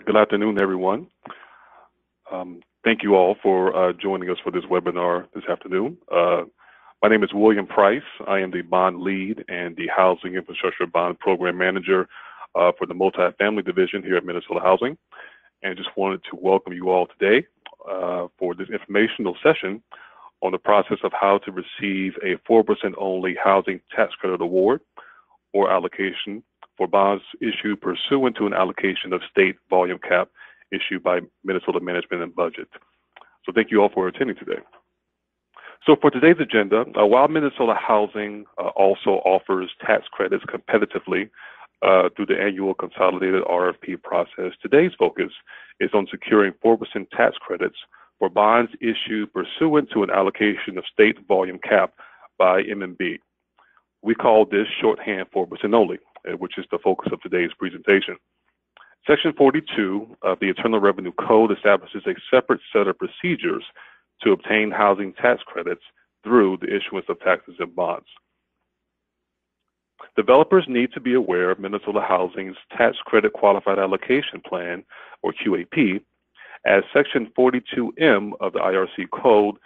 Good afternoon, everyone. Thank you all for joining us for this webinar this afternoon. My name is William Price. I am the bond lead and the Housing Infrastructure Bond Program Manager for the Multifamily Division here at Minnesota Housing. And just wanted to welcome you all today for this informational session on the process of how to receive a 4% only housing tax credit award or allocation for bonds issued pursuant to an allocation of state volume cap issued by Minnesota Management and Budget. So thank you all for attending today. So for today's agenda, while Minnesota Housing also offers tax credits competitively through the annual consolidated RFP process, today's focus is on securing 4% tax credits for bonds issued pursuant to an allocation of state volume cap by MMB. We call this shorthand 4% only, which is the focus of today's presentation. Section 42 of the Internal Revenue Code establishes a separate set of procedures to obtain housing tax credits through the issuance of taxes and bonds. Developers need to be aware of Minnesota Housing's Tax Credit Qualified Allocation Plan, or QAP, as Section 42M of the IRC Code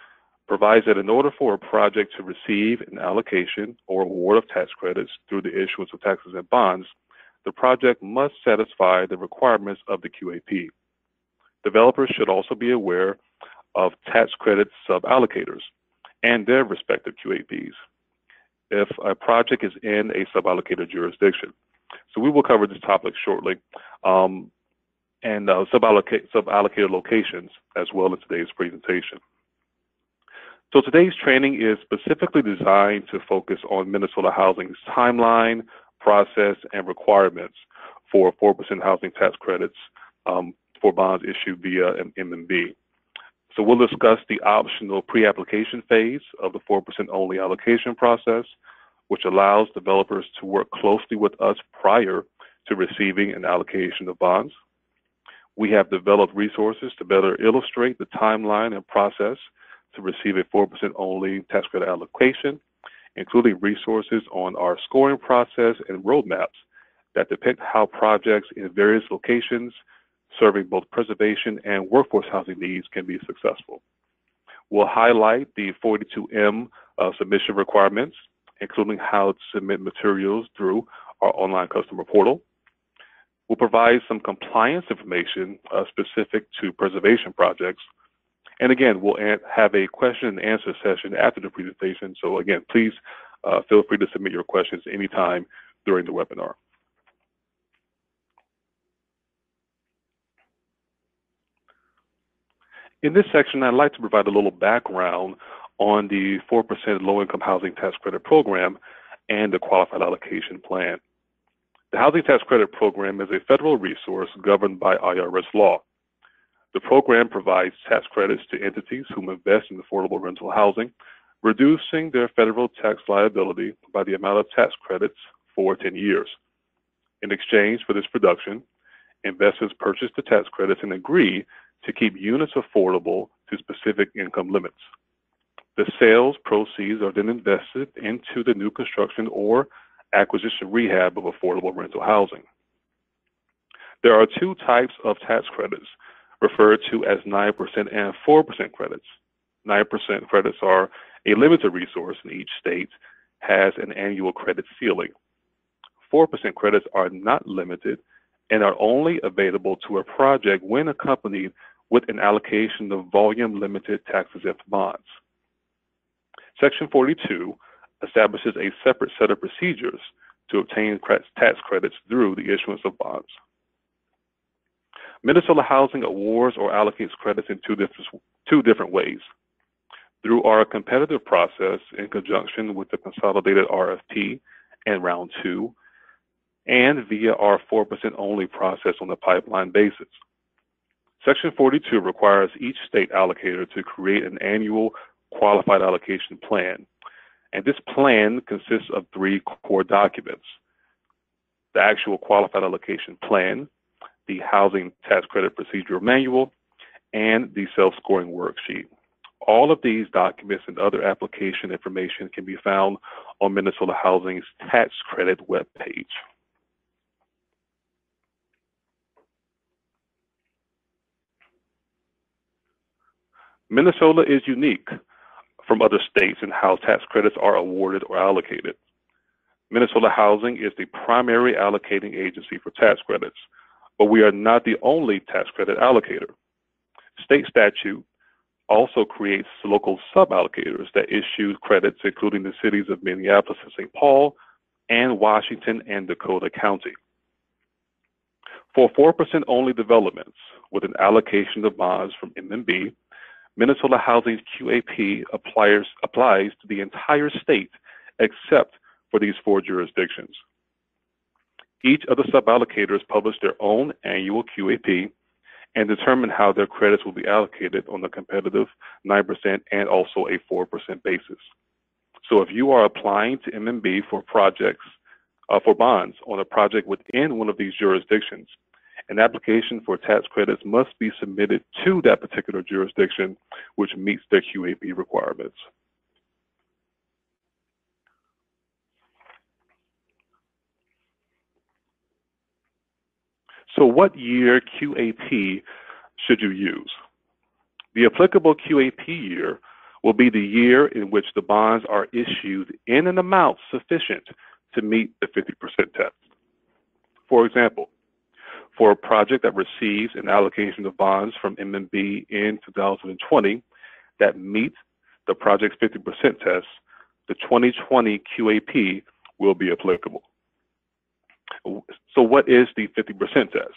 provides that in order for a project to receive an allocation or award of tax credits through the issuance of taxes and bonds, the project must satisfy the requirements of the QAP. Developers should also be aware of tax credit suballocators and their respective QAPs if a project is in a suballocated jurisdiction. So we will cover this topic shortly, and suballocated locations as well in today's presentation. So today's training is specifically designed to focus on Minnesota Housing's timeline, process, and requirements for 4% housing tax credits for bonds issued via an MMB. So we'll discuss the optional pre-application phase of the 4% only allocation process, which allows developers to work closely with us prior to receiving an allocation of bonds. We have developed resources to better illustrate the timeline and process to receive a 4% only tax credit allocation, including resources on our scoring process and roadmaps that depict how projects in various locations serving both preservation and workforce housing needs can be successful. We'll highlight the 42M submission requirements, including how to submit materials through our online customer portal. We'll provide some compliance information specific to preservation projects. And again, we'll have a question and answer session after the presentation. So again, please feel free to submit your questions anytime during the webinar. In this section, I'd like to provide a little background on the 4% low-income housing tax credit program and the qualified allocation plan. The Housing Tax Credit Program is a federal resource governed by IRS law. The program provides tax credits to entities who invest in affordable rental housing, reducing their federal tax liability by the amount of tax credits for 10 years. In exchange for this production, investors purchase the tax credits and agree to keep units affordable to specific income limits. The sales proceeds are then invested into the new construction or acquisition rehab of affordable rental housing. There are two types of tax credits, referred to as 9% and 4% credits. 9% credits are a limited resource and each state has an annual credit ceiling. 4% credits are not limited and are only available to a project when accompanied with an allocation of volume limited taxes and bonds. Section 42 establishes a separate set of procedures to obtain tax credits through the issuance of bonds. Minnesota Housing awards or allocates credits in two different ways. Through our competitive process in conjunction with the consolidated RFP and round 2, and via our 4% only process on a pipeline basis. Section 42 requires each state allocator to create an annual qualified allocation plan. And this plan consists of 3 core documents: the actual qualified allocation plan, the Housing Tax Credit Procedure Manual, and the self-scoring worksheet. All of these documents and other application information can be found on Minnesota Housing's tax credit webpage. Minnesota is unique from other states in how tax credits are awarded or allocated. Minnesota Housing is the primary allocating agency for tax credits, but we are not the only tax credit allocator. State statute also creates local sub-allocators that issue credits, including the cities of Minneapolis and St. Paul, and Washington and Dakota County. For 4% only developments with an allocation of bonds from MMB, Minnesota Housing's QAP applies to the entire state except for these 4 jurisdictions. Each of the sub-allocators publish their own annual QAP and determine how their credits will be allocated on a competitive 9% and also a 4% basis. So if you are applying to MMB for projects, for bonds on a project within one of these jurisdictions, an application for tax credits must be submitted to that particular jurisdiction, which meets their QAP requirements. So what year QAP should you use? The applicable QAP year will be the year in which the bonds are issued in an amount sufficient to meet the 50% test. For example, for a project that receives an allocation of bonds from MMB in 2020 that meets the project's 50% test, the 2020 QAP will be applicable. So what is the 50% test?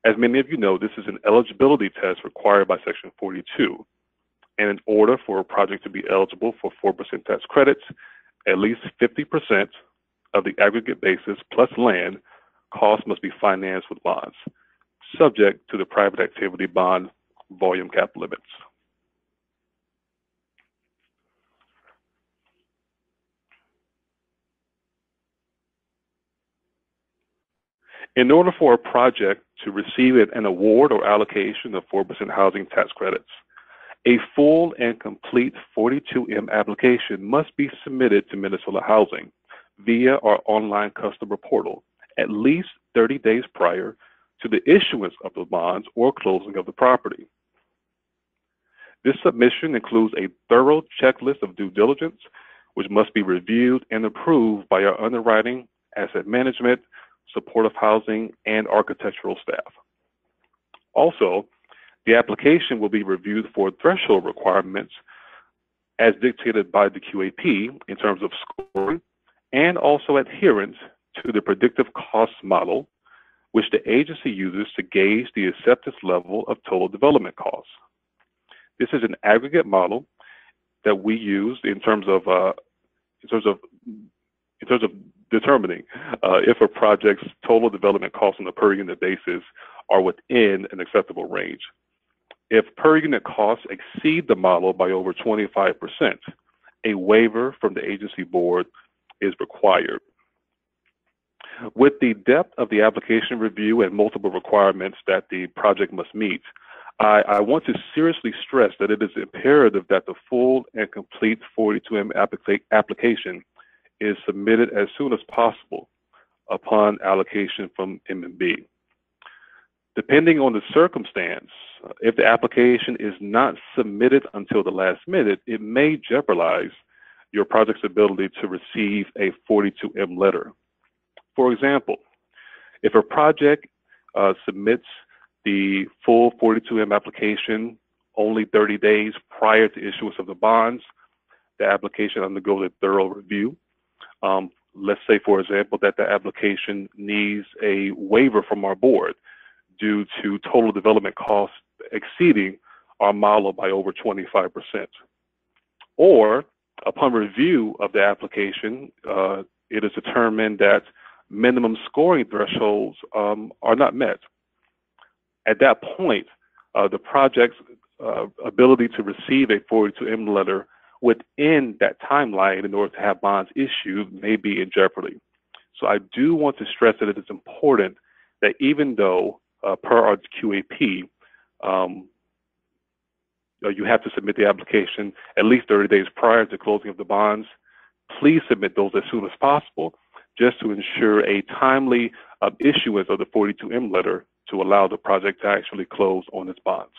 As many of you know, this is an eligibility test required by Section 42. And in order for a project to be eligible for 4% tax credits, at least 50% of the aggregate basis plus land cost must be financed with bonds, subject to the private activity bond volume cap limits. In order for a project to receive an award or allocation of 4% housing tax credits, a full and complete 42M application must be submitted to Minnesota Housing via our online customer portal at least 30 days prior to the issuance of the bonds or closing of the property. This submission includes a thorough checklist of due diligence, which must be reviewed and approved by our underwriting, asset management, supportive housing, and architectural staff. Also, the application will be reviewed for threshold requirements as dictated by the QAP in terms of scoring and also adherence to the predictive cost model, which the agency uses to gauge the acceptance level of total development costs. This is an aggregate model that we use in terms of determining if a project's total development costs on a per unit basis are within an acceptable range. If per unit costs exceed the model by over 25%, a waiver from the agency board is required. With the depth of the application review and multiple requirements that the project must meet, I want to seriously stress that it is imperative that the full and complete 42M application is submitted as soon as possible upon allocation from MMB. Depending on the circumstance, if the application is not submitted until the last minute, it may jeopardize your project's ability to receive a 42M letter. For example, if a project submits the full 42M application only 30 days prior to issuance of the bonds, the application undergoes a thorough review. Let's say, for example, that the application needs a waiver from our board due to total development costs exceeding our model by over 25%. Or upon review of the application, it is determined that minimum scoring thresholds are not met. At that point, the project's ability to receive a 42M letter within that timeline in order to have bonds issued may be in jeopardy. So I do want to stress that it is important that even though per our QAP, you have to submit the application at least 30 days prior to closing of the bonds, please submit those as soon as possible just to ensure a timely issuance of the 42M letter to allow the project to actually close on its bonds.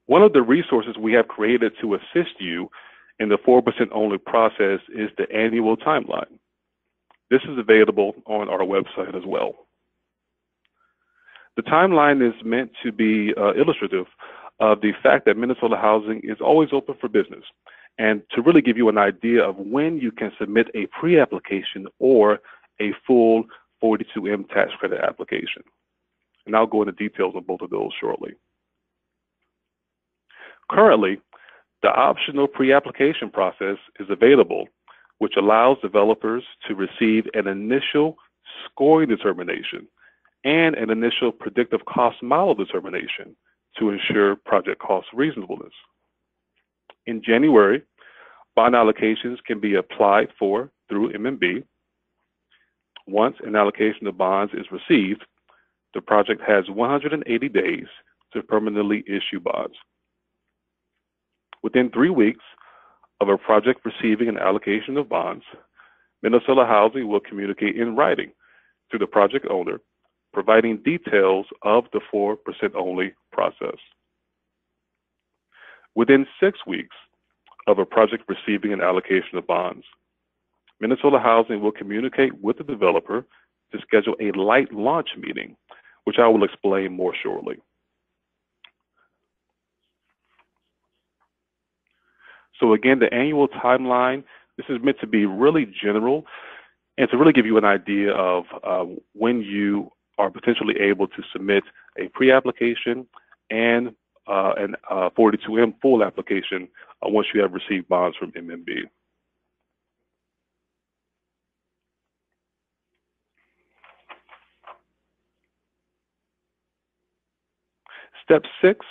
One of the resources we have created to assist you in the 4% only process is the annual timeline. This is available on our website as well. The timeline is meant to be illustrative of the fact that Minnesota Housing is always open for business, and to really give you an idea of when you can submit a pre-application or a full 42M tax credit application. And I'll go into details on both of those shortly. Currently, the optional pre-application process is available, which allows developers to receive an initial scoring determination and an initial predictive cost model determination to ensure project cost reasonableness. In January, bond allocations can be applied for through MMB. Once an allocation of bonds is received, the project has 180 days to permanently issue bonds. Within 3 weeks of a project receiving an allocation of bonds, Minnesota Housing will communicate in writing to the project owner, providing details of the 4% only process. Within 6 weeks of a project receiving an allocation of bonds, Minnesota Housing will communicate with the developer to schedule a light launch meeting, which I will explain more shortly. So again, the annual timeline, this is meant to be really general and to really give you an idea of when you are potentially able to submit a pre-application and an 42M full application once you have received bonds from MMB. Step 6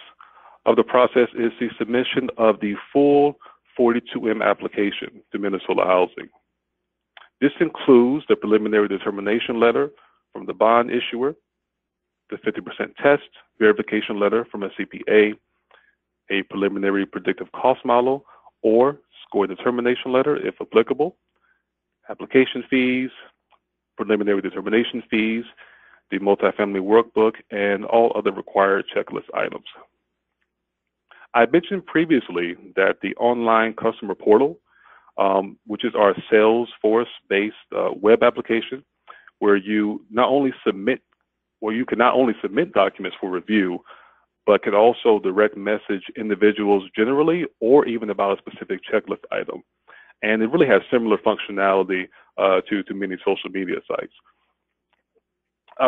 of the process is the submission of the full 42M application to Minnesota Housing. This includes the preliminary determination letter from the bond issuer, the 50% test verification letter from a CPA, a preliminary predictive cost model or score determination letter if applicable, application fees, preliminary determination fees, the multifamily workbook, and all other required checklist items. I mentioned previously that the online customer portal, which is our Salesforce-based web application, where you not only submit, where you can not only submit documents for review, but can also direct message individuals generally or even about a specific checklist item. And it really has similar functionality to many social media sites.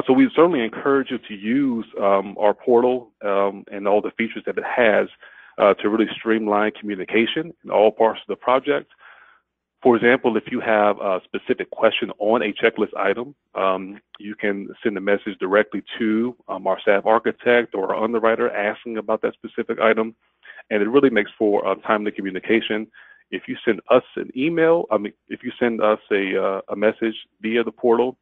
So we certainly encourage you to use our portal and all the features that it has to really streamline communication in all parts of the project. For example, if you have a specific question on a checklist item, you can send a message directly to our staff architect or our underwriter asking about that specific item. And it really makes for timely communication. If you send us an email, if you send us a message via the portal,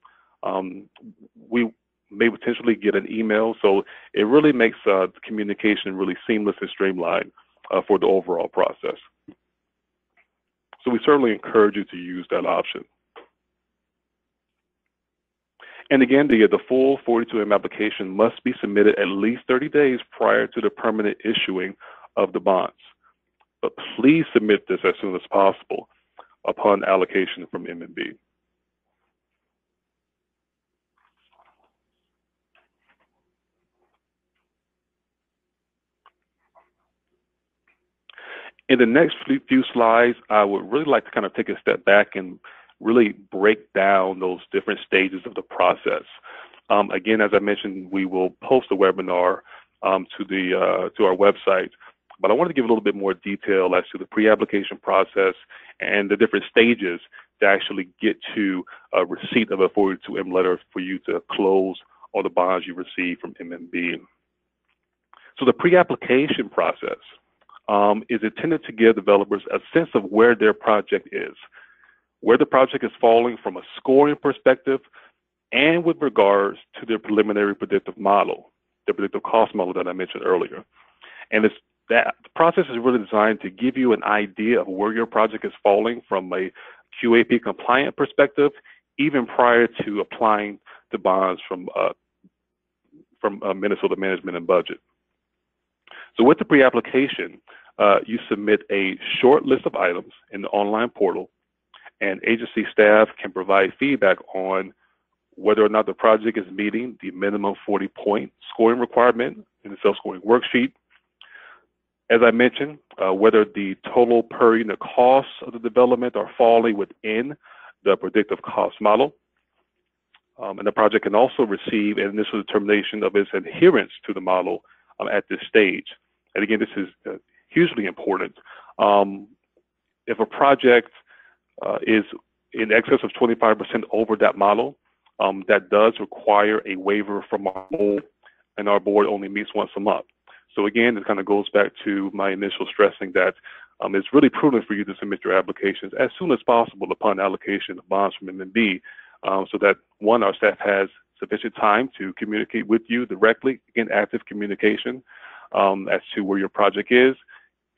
we may potentially get an email. So it really makes the communication really seamless and streamlined for the overall process. So we certainly encourage you to use that option. And again, the full 42M application must be submitted at least 30 days prior to the permanent issuing of the bonds. But please submit this as soon as possible upon allocation from MMB. In the next few slides, I would really like to kind of take a step back and really break down those different stages of the process. Again, as I mentioned, we will post the webinar to our website, but I wanted to give a little bit more detail as to the pre-application process and the different stages to actually get to a receipt of a 42M letter for you to close all the bonds you receive from MMB. So the pre-application process is intended to give developers a sense of where their project is, where the project is falling from a scoring perspective, and with regards to their preliminary predictive model, the predictive cost model that I mentioned earlier. And the process is really designed to give you an idea of where your project is falling from a QAP compliant perspective, even prior to applying the bonds from Minnesota Management and Budget. So with the pre-application, you submit a short list of items in the online portal, and agency staff can provide feedback on whether or not the project is meeting the minimum 40-point scoring requirement in the self-scoring worksheet. As I mentioned, whether the total per unit costs of the development are falling within the predictive cost model. And the project can also receive an initial determination of its adherence to the model at this stage. And again, this is hugely important. If a project is in excess of 25% over that model, that does require a waiver from our board, and our board only meets once a month. So again, it kind of goes back to my initial stressing that it's really prudent for you to submit your applications as soon as possible upon allocation of bonds from MMB, so that one, our staff has sufficient time to communicate with you directly, again, active communication as to where your project is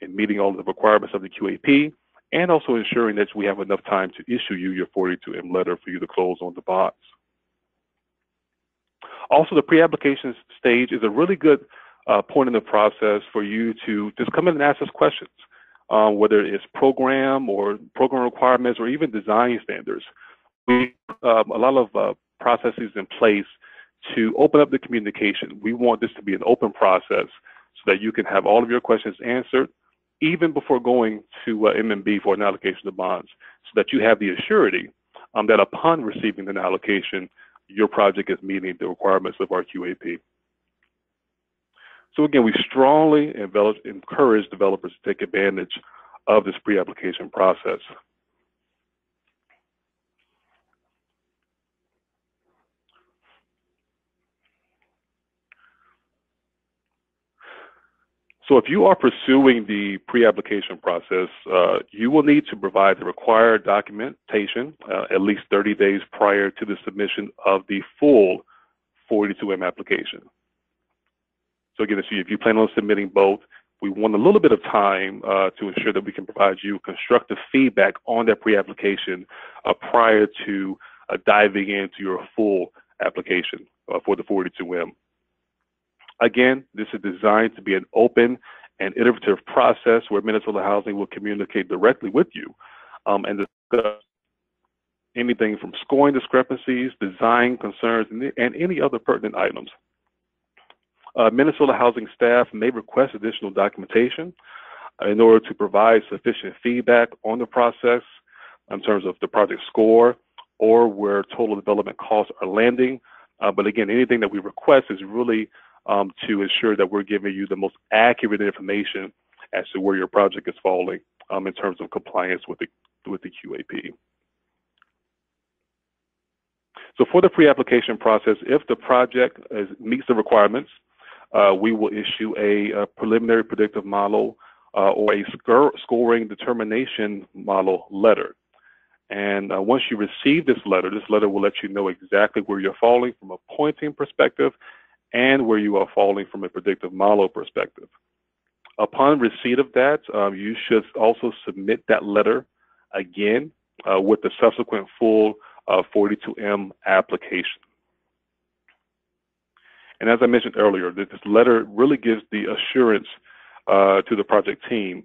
and meeting all of the requirements of the QAP, and also ensuring that we have enough time to issue you your 42M letter for you to close on the bonds. Also, the pre-application stage is a really good point in the process for you to just come in and ask us questions, whether it's program or program requirements or even design standards. We have a lot of processes in place to open up the communication. We want this to be an open process so that you can have all of your questions answered even before going to MMB for an allocation of bonds, so that you have the assurity that upon receiving an allocation, your project is meeting the requirements of our QAP. So again, we strongly encourage developers to take advantage of this pre-application process. So if you are pursuing the pre-application process, you will need to provide the required documentation at least 30 days prior to the submission of the full 42M application. So again, if you plan on submitting both, we want a little bit of time to ensure that we can provide you constructive feedback on that pre-application prior to diving into your full application for the 42M. Again, this is designed to be an open and iterative process where Minnesota Housing will communicate directly with you and discuss anything from scoring discrepancies, design concerns, and any other pertinent items. Minnesota Housing staff may request additional documentation in order to provide sufficient feedback on the process in terms of the project score or where total development costs are landing. But again, anything that we request is really to ensure that we're giving you the most accurate information as to where your project is falling in terms of compliance with the QAP. So for the pre-application process, if the project meets the requirements, we will issue a preliminary predictive model or a scoring determination model letter. And once you receive this letter will let you know exactly where you're falling from a pointing perspective and where you are falling from a predictive model perspective. Upon receipt of that, you should also submit that letter again with the subsequent full 42M application. And as I mentioned earlier, this letter really gives the assurance to the project team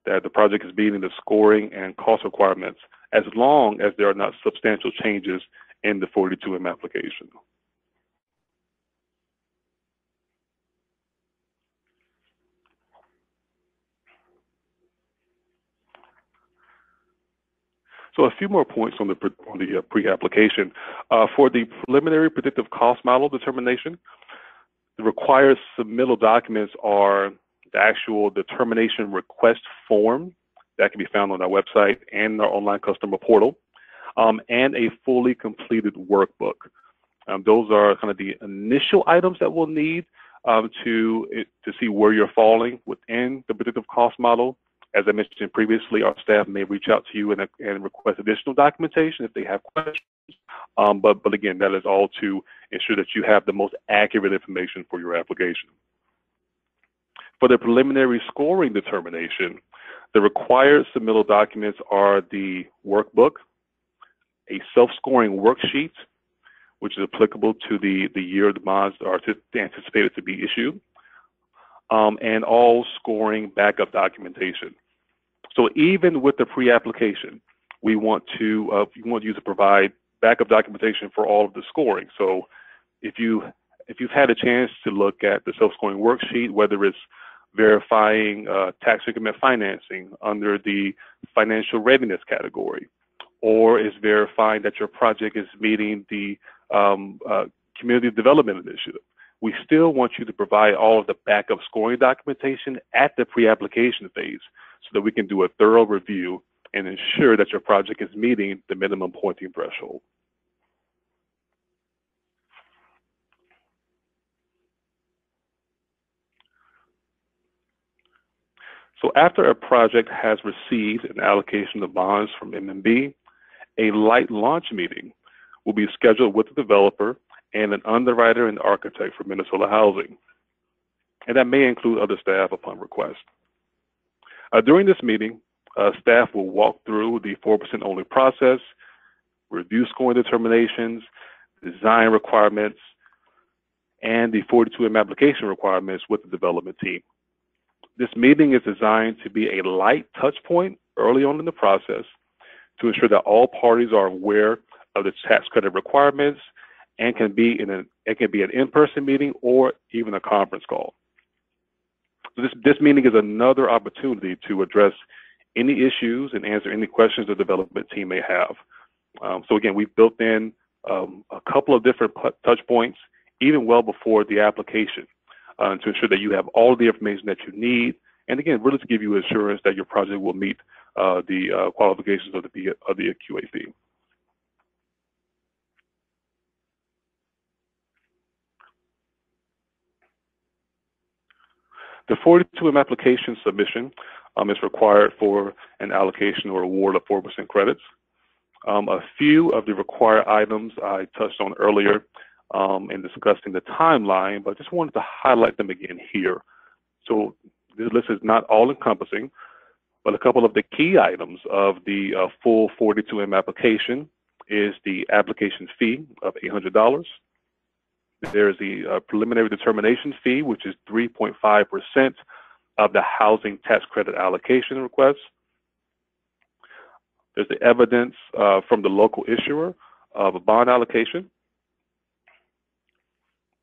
that the project is meeting the scoring and cost requirements as long as there are not substantial changes in the 42M application. So a few more points on the pre-application. For the preliminary predictive cost model determination, the required submittal documents are the actual determination request form that can be found on our website and our online customer portal, and a fully completed workbook. Those are kind of the initial items that we'll need to see where you're falling within the predictive cost model. As I mentioned previously, our staff may reach out to you and request additional documentation if they have questions. But again, that is all to ensure that you have the most accurate information for your application. For the preliminary scoring determination, the required submittal documents are the workbook, a self-scoring worksheet, which is applicable to the year the bonds are anticipated to be issued, and all scoring backup documentation. So even with the pre-application, we want you to provide backup documentation for all of the scoring. So if you've had a chance to look at the self-scoring worksheet, whether it's verifying tax increment financing under the financial readiness category, or is verifying that your project is meeting the community development initiative, we still want you to provide all of the backup scoring documentation at the pre-application phase so that we can do a thorough review and ensure that your project is meeting the minimum pointing threshold. So after a project has received an allocation of bonds from MMB, a light launch meeting will be scheduled with the developer and an underwriter and architect for Minnesota Housing. And that may include other staff upon request. During this meeting, staff will walk through the 4% only process, review scoring determinations, design requirements, and the 42M application requirements with the development team. This meeting is designed to be a light touch point early on in the process to ensure that all parties are aware of the tax credit requirements and can be an in-person meeting or even a conference call. So this meeting is another opportunity to address any issues and answer any questions the development team may have. So again, we've built in a couple of different touch points, even well before the application, to ensure that you have all of the information that you need, and again, really to give you assurance that your project will meet the qualifications of the QAP. The 42M application submission is required for an allocation or award of 4% credits. A few of the required items I touched on earlier in discussing the timeline, but just wanted to highlight them again here. So this list is not all-encompassing, but a couple of the key items of the full 42M application is the application fee of $800. There's the preliminary determination fee, which is 3.5% of the housing tax credit allocation request. There's the evidence from the local issuer of a bond allocation.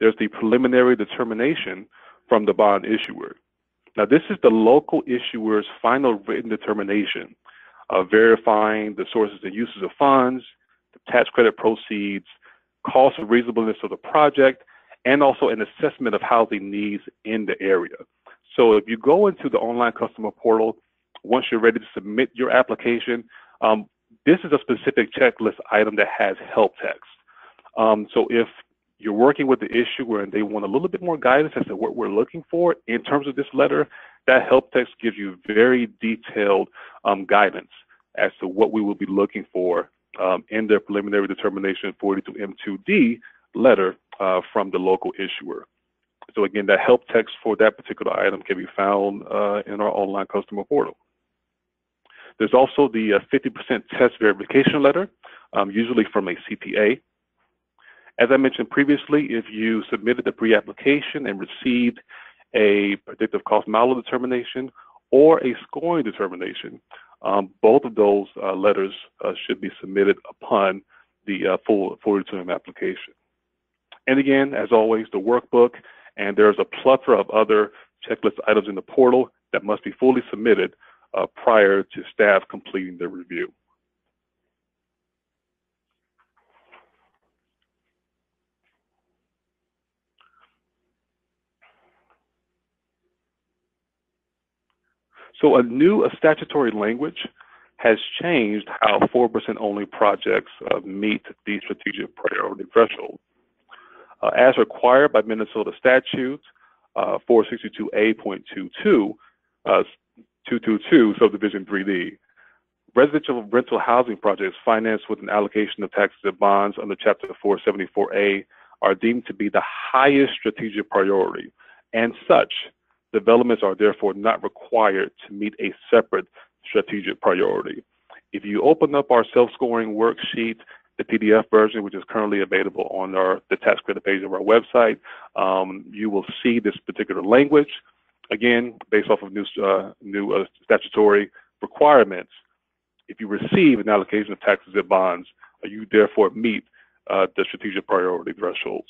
There's the preliminary determination from the bond issuer. Now, this is the local issuer's final written determination, verifying the sources and uses of funds, the tax credit proceeds, cost of reasonableness of the project, and also an assessment of housing needs in the area. So if you go into the online customer portal, once you're ready to submit your application, this is a specific checklist item that has help text. So if you're working with the issuer and they want a little bit more guidance as to what we're looking for in terms of this letter, that help text gives you very detailed guidance as to what we will be looking for in their preliminary determination 42M2D letter from the local issuer. So again, that help text for that particular item can be found in our online customer portal. There's also the 50% test verification letter, usually from a CPA. As I mentioned previously, if you submitted the pre-application and received a predictive cost model determination or a scoring determination, both of those letters should be submitted upon the full 42M application. And again, as always, the workbook, and there's a plethora of other checklist items in the portal that must be fully submitted prior to staff completing the review. So a new statutory language has changed how 4% only projects meet the strategic priority threshold. As required by Minnesota statute 462A.22, 222, subdivision 3D, residential rental housing projects financed with an allocation of taxes and bonds under Chapter 474A are deemed to be the highest strategic priority. And such, developments are therefore not required to meet a separate strategic priority. If you open up our self-scoring worksheet, the PDF version, which is currently available on the tax credit page of our website, you will see this particular language. Again, based off of new statutory requirements, if you receive an allocation of tax-exempt bonds, you therefore meet the strategic priority thresholds.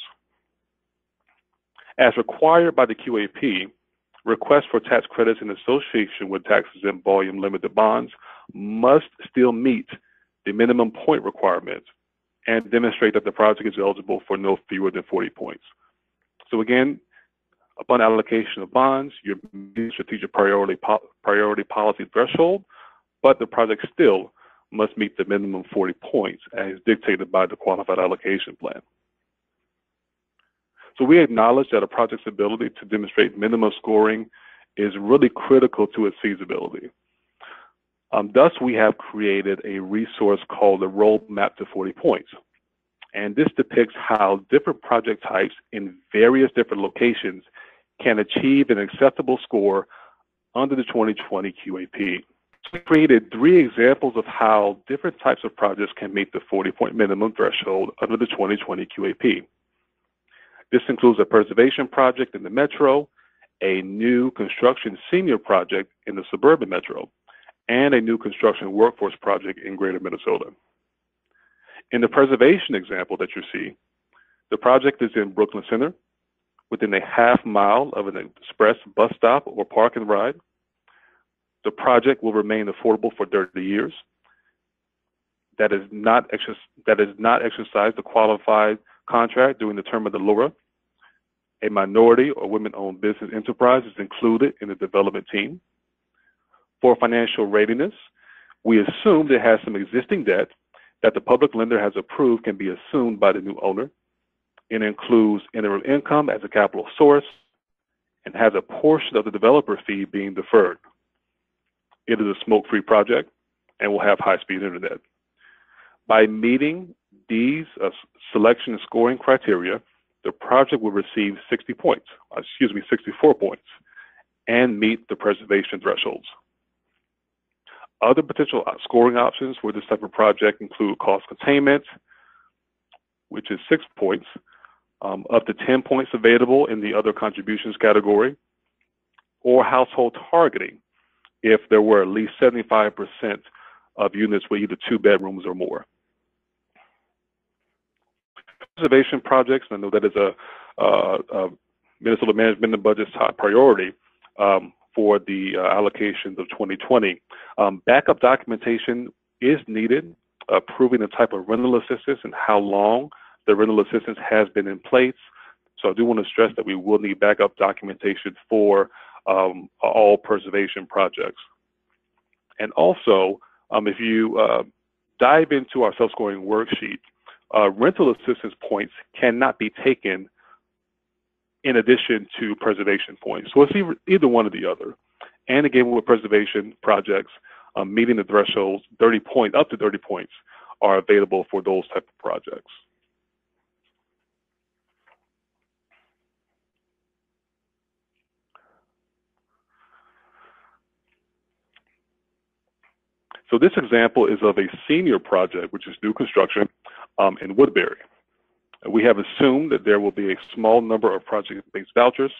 As required by the QAP, requests for tax credits in association with tax-exempt volume limited bonds must still meet the minimum point requirement and demonstrate that the project is eligible for no fewer than 40 points. So again, upon allocation of bonds, you're meeting strategic priority policy threshold, but the project still must meet the minimum 40 points as dictated by the qualified allocation plan. So we acknowledge that a project's ability to demonstrate minimum scoring is really critical to its feasibility. Thus, we have created a resource called the Roadmap to 40 Points. And this depicts how different project types in various different locations can achieve an acceptable score under the 2020 QAP. We created 3 examples of how different types of projects can meet the 40-point minimum threshold under the 2020 QAP. This includes a preservation project in the metro, a new construction senior project in the suburban metro, and a new construction workforce project in greater Minnesota. In the preservation example that you see, the project is in Brooklyn Center, within a half mile of an express bus stop or park and ride. The project will remain affordable for 30 years. That is not exercise the qualified contract during the term of the LURA. A minority or women-owned business enterprise is included in the development team. For financial readiness, we assume it has some existing debt that the public lender has approved can be assumed by the new owner. It includes interim income as a capital source and has a portion of the developer fee being deferred. It is a smoke-free project and will have high-speed internet. By meeting these selection and scoring criteria, the project will receive 64 points and meet the preservation thresholds. Other potential scoring options for this type of project include cost containment, which is 6 points, up to 10 points available in the other contributions category, or household targeting if there were at least 75% of units with either 2 bedrooms or more. Preservation projects, and I know that is a Minnesota Management and Budget's top priority for the allocations of 2020. Backup documentation is needed, proving the type of rental assistance and how long the rental assistance has been in place. So I do want to stress that we will need backup documentation for all preservation projects. And also, if you dive into our self-scoring worksheet, rental assistance points cannot be taken in addition to preservation points. So it's either one or the other. And again, with preservation projects, meeting the thresholds, 30 points, up to 30 points are available for those type of projects. So this example is of a senior project, which is new construction in Woodbury. We have assumed that there will be a small number of project-based vouchers,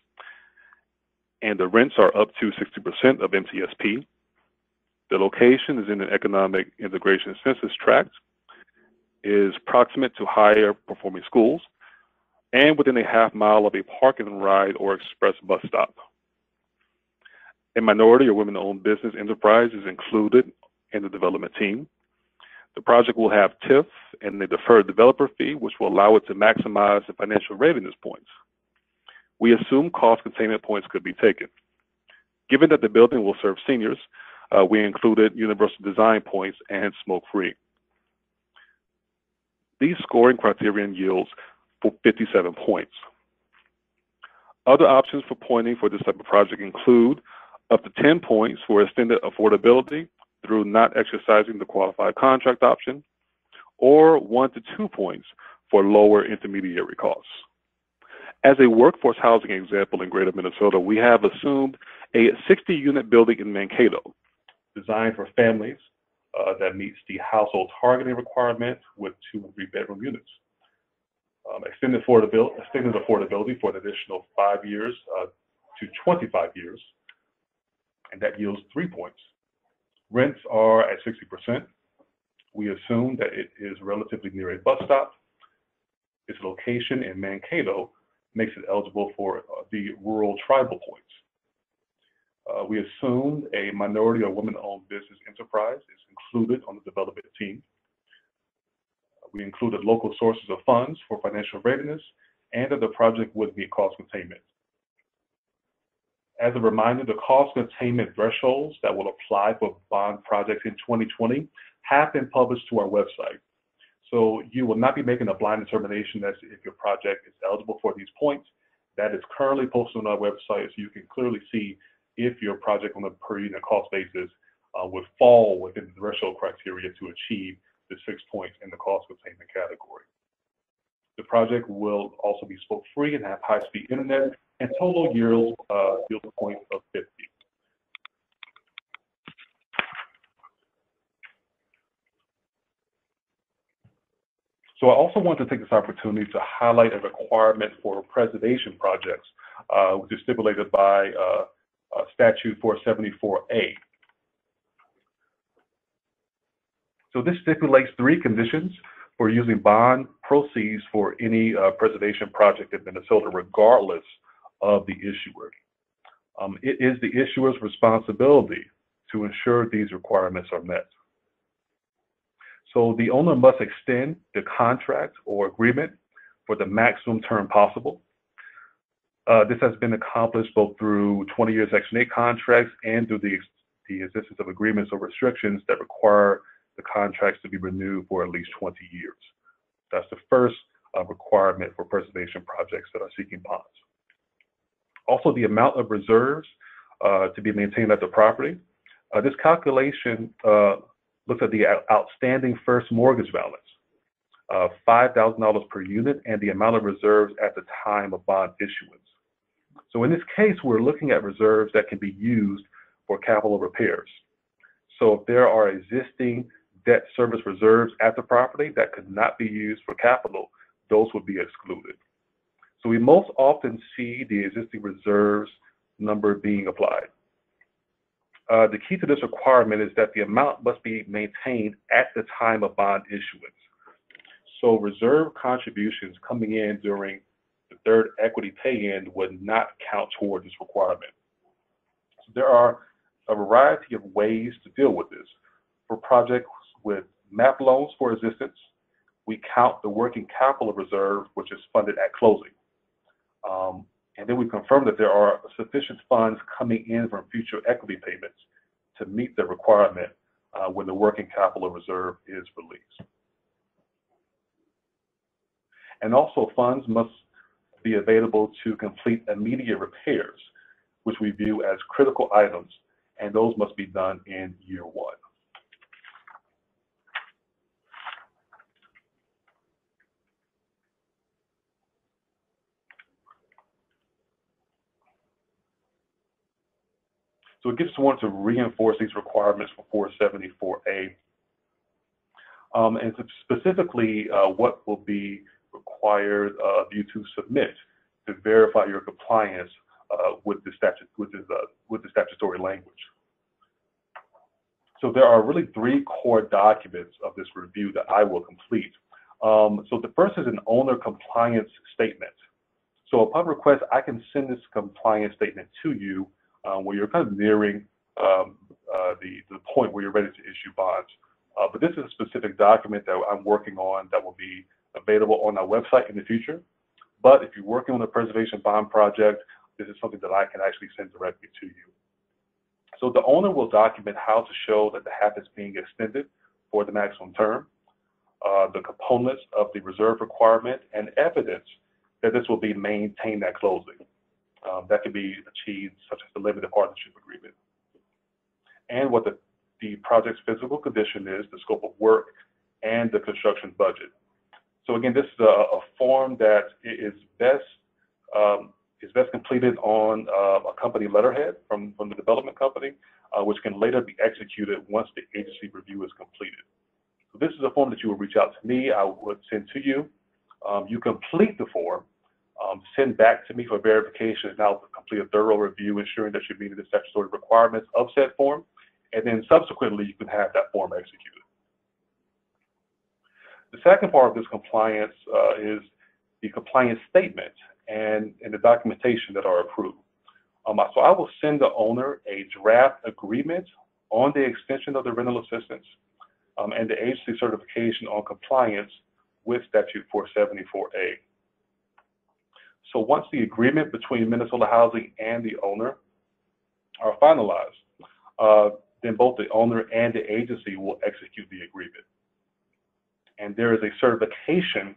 and the rents are up to 60% of MTSP. The location is in an economic integration census tract, is proximate to higher performing schools, and within a half mile of a park and ride or express bus stop. A minority or women-owned business enterprise is included in the development team. The project will have TIF and a deferred developer fee, which will allow it to maximize the financial readiness points. We assume cost containment points could be taken. Given that the building will serve seniors, we included universal design points and smoke-free. These scoring criterion yields for 57 points. Other options for pointing for this type of project include up to 10 points for extended affordability through not exercising the qualified contract option, or 1 to 2 points for lower intermediary costs. As a workforce housing example in greater Minnesota, we have assumed a 60-unit building in Mankato, designed for families that meets the household targeting requirement with 2 and 3 bedroom units. Extended affordability for an additional 5 years to 25 years, and that yields 3 points. Rents are at 60%. We assume that it is relatively near a bus stop. Its location in Mankato makes it eligible for the rural tribal points. We assumed a minority or women-owned business enterprise is included on the development team. We included local sources of funds for financial readiness and that the project would meet cost containment. As a reminder, the cost containment thresholds that will apply for bond projects in 2020 have been published to our website. So you will not be making a blind determination as to if your project is eligible for these points. That is currently posted on our website, so you can clearly see if your project on a per unit cost basis would fall within the threshold criteria to achieve the 6 points in the cost containment category. The project will also be smoke free and have high-speed internet, and total yield points of 50. So I also want to take this opportunity to highlight a requirement for preservation projects, which is stipulated by Statute 474A. So this stipulates 3 conditions for using bond proceeds for any preservation project in Minnesota, regardless of the issuer. It is the issuer's responsibility to ensure these requirements are met. So the owner must extend the contract or agreement for the maximum term possible. This has been accomplished both through 20-year Section 8 contracts and through the existence of agreements or restrictions that require the contracts to be renewed for at least 20 years. That's the first requirement for preservation projects that are seeking bonds. Also, the amount of reserves to be maintained at the property. This calculation looks at the outstanding first mortgage balance, $5,000 per unit, and the amount of reserves at the time of bond issuance. So in this case, we're looking at reserves that can be used for capital repairs. So if there are existing debt service reserves at the property that could not be used for capital, those would be excluded. So we most often see the existing reserves number being applied. The key to this requirement is that the amount must be maintained at the time of bond issuance. So reserve contributions coming in during the third equity pay-in would not count toward this requirement. So there are a variety of ways to deal with this. For projects with MAP loans for existence, we count the working capital reserve, which is funded at closing. And then we confirm that there are sufficient funds coming in from future equity payments to meet the requirement when the working capital reserve is released. And also, funds must be available to complete immediate repairs, which we view as critical items, and those must be done in year 1. So I just want to reinforce these requirements for 474A. And specifically, what will be required of you to submit to verify your compliance with the statutory language. So there are really 3 core documents of this review that I will complete. So the first is an owner compliance statement. So upon request, I can send this compliance statement to you where you're kind of nearing the point where you're ready to issue bonds. But this is a specific document that I'm working on that will be available on our website in the future. But if you're working on a preservation bond project, this is something that I can actually send directly to you. So the owner will document how to show that the HAP is being extended for the maximum term, the components of the reserve requirement, and evidence that this will be maintained at closing. That can be achieved, such as the limited partnership agreement. And what the project's physical condition is, the scope of work, and the construction budget. So again, this is a form that is best completed on a company letterhead from the development company, which can later be executed once the agency review is completed. So this is a form that you will reach out to me, I would send to you. You complete the form, send back to me for verification, and I'll complete a thorough review, ensuring that you're meeting the statutory requirements of said form, and then subsequently you can have that form executed. The second part of this compliance is the compliance statement and the documentation that are approved. So I will send the owner a draft agreement on the extension of the rental assistance and the agency certification on compliance with Statute 474A. So once the agreement between Minnesota Housing and the owner are finalized, then both the owner and the agency will execute the agreement. And there is a certification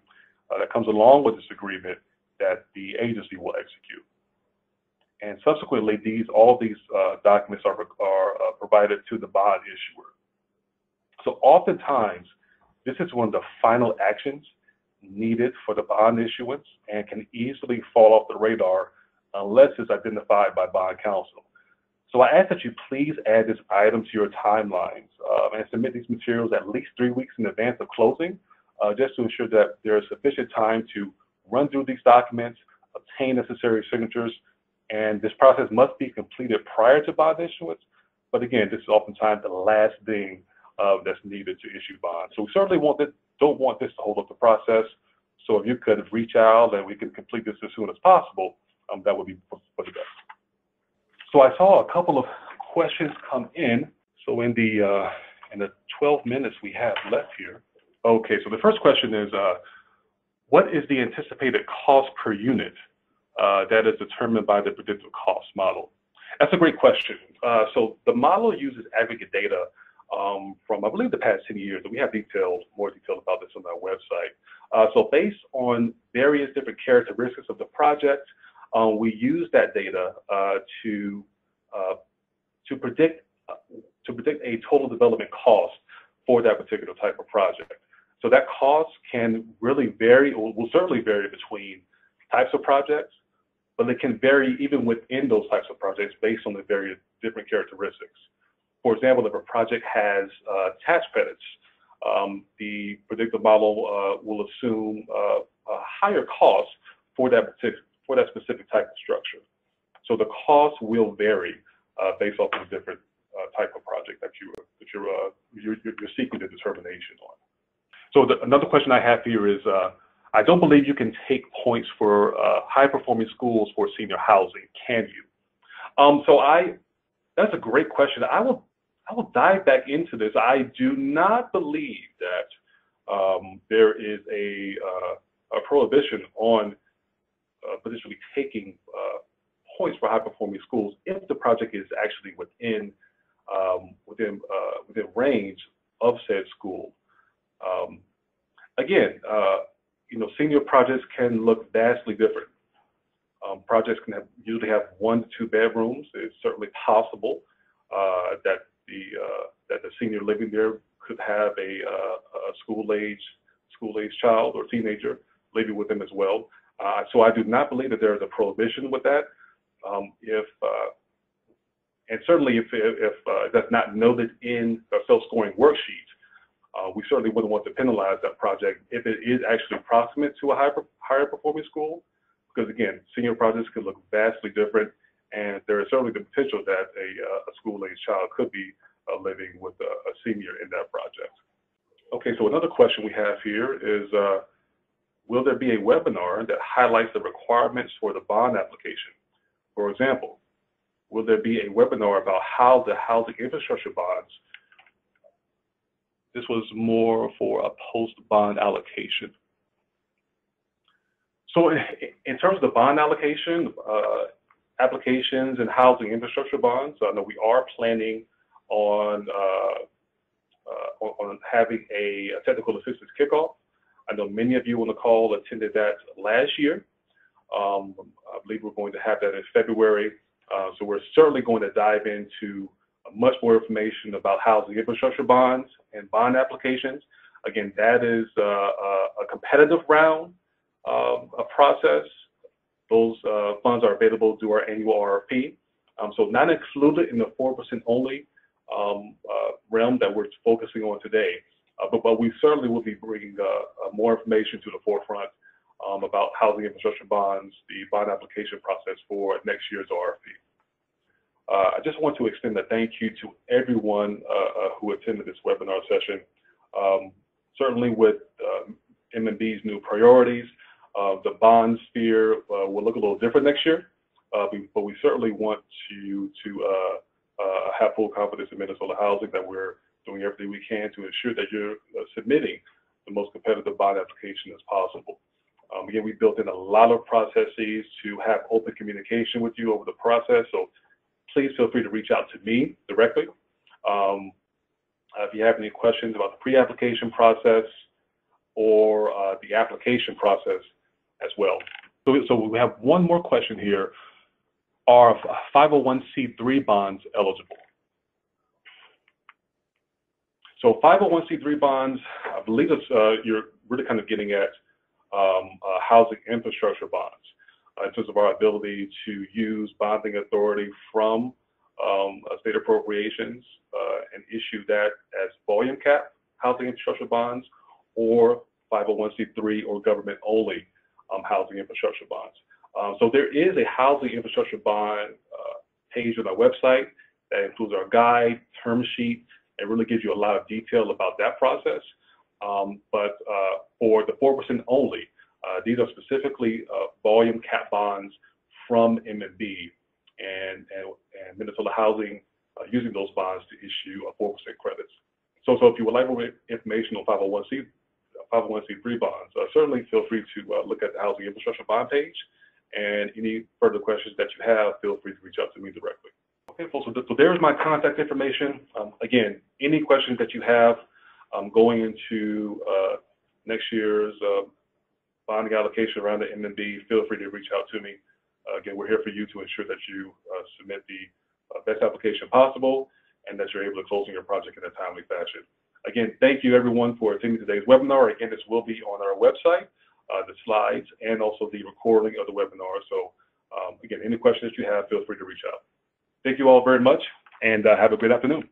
that comes along with this agreement that the agency will execute. And subsequently, all these documents are provided to the bond issuer. So oftentimes, this is one of the final actions needed for the bond issuance and can easily fall off the radar unless it's identified by bond counsel. So I ask that you please add this item to your timelines and submit these materials at least 3 weeks in advance of closing, just to ensure that there is sufficient time to run through these documents, obtain necessary signatures, and this process must be completed prior to bond issuance. But again, this is oftentimes the last thing that's needed to issue bonds. So we certainly don't want this to hold up the process. So if you could reach out and we can complete this as soon as possible, that would be for the best. So I saw a couple of questions come in. So in the 12 minutes we have left here. Okay, so the first question is, what is the anticipated cost per unit that is determined by the predictive cost model? That's a great question. So the model uses aggregate data from, I believe, the past 10 years, and we have more detail about this on our website. So based on various different characteristics of the project, we use that data to predict a total development cost for that particular type of project. So that cost can really vary, or will certainly vary between types of projects, but it can vary even within those types of projects based on the various different characteristics. For example, if a project has tax credits, the predictive model will assume a higher cost for that specific type of structure. So the cost will vary based off of the different type of project that you're seeking the determination on. So another question I have here is, I don't believe you can take points for high-performing schools for senior housing, can you? That's a great question. I will dive back into this. I do not believe that there is a prohibition on potentially taking points for high-performing schools if the project is actually within range of said school. Again, senior projects can look vastly different. Projects can usually have 1 to 2 bedrooms. It's certainly possible that the senior living there could have a school-age child or teenager living with them as well. So I do not believe that there is a prohibition with that. And certainly if that's not noted in the self-scoring worksheet, we certainly wouldn't want to penalize that project if it is actually proximate to a higher performing school, because again, senior projects could look vastly different, and there is certainly the potential that a school-age child could be living with a senior in that project. Okay, so another question we have here is, will there be a webinar that highlights the requirements for the bond application? For example, will there be a webinar about how the housing infrastructure bonds? This was more for a post-bond allocation. So in terms of the bond allocation, applications and housing infrastructure bonds, I know we are planning on having a technical assistance kickoff. I know many of you on the call attended that last year. I believe we're going to have that in February. So we're certainly going to dive into much more information about housing infrastructure bonds and bond applications. Again, that is a competitive round a process. Those funds are available through our annual RFP. So not included in the 4% only realm that we're focusing on today. But we certainly will be bringing more information to the forefront about housing infrastructure bonds, the bond application process for next year's RFP. I just want to extend a thank you to everyone who attended this webinar session. Certainly with M&B's new priorities, the bond sphere will look a little different next year, but we certainly want you to have full confidence in Minnesota Housing that we're doing everything we can to ensure that you're submitting the most competitive bond application as possible. Again, we built in a lot of processes to have open communication with you over the process, so please feel free to reach out to me directly. If you have any questions about the pre-application process or the application process as well. So we have one more question here. Are 501c3 bonds eligible? So 501c3 bonds, I believe it's, you're really kind of getting at housing infrastructure bonds in terms of our ability to use bonding authority from state appropriations and issue that as volume cap housing infrastructure bonds, or 501c3 or government only housing infrastructure bonds. So there is a housing infrastructure bond page on our website that includes our guide, term sheet, and really gives you a lot of detail about that process. But for the 4% only, these are specifically volume cap bonds from M&B and Minnesota Housing using those bonds to issue 4% credits. So if you would like more information on 501c3 bonds, certainly feel free to look at the housing infrastructure bond page. And any further questions that you have, feel free to reach out to me directly. Okay, folks, so there's my contact information. Again, any questions that you have going into next year's bonding allocation around the M&B, feel free to reach out to me. Again, we're here for you to ensure that you submit the best application possible and that you're able to close on your project in a timely fashion. Again, thank you everyone for attending today's webinar. Again, this will be on our website, the slides, and also the recording of the webinar. So again, any questions that you have, feel free to reach out. Thank you all very much, and have a great afternoon.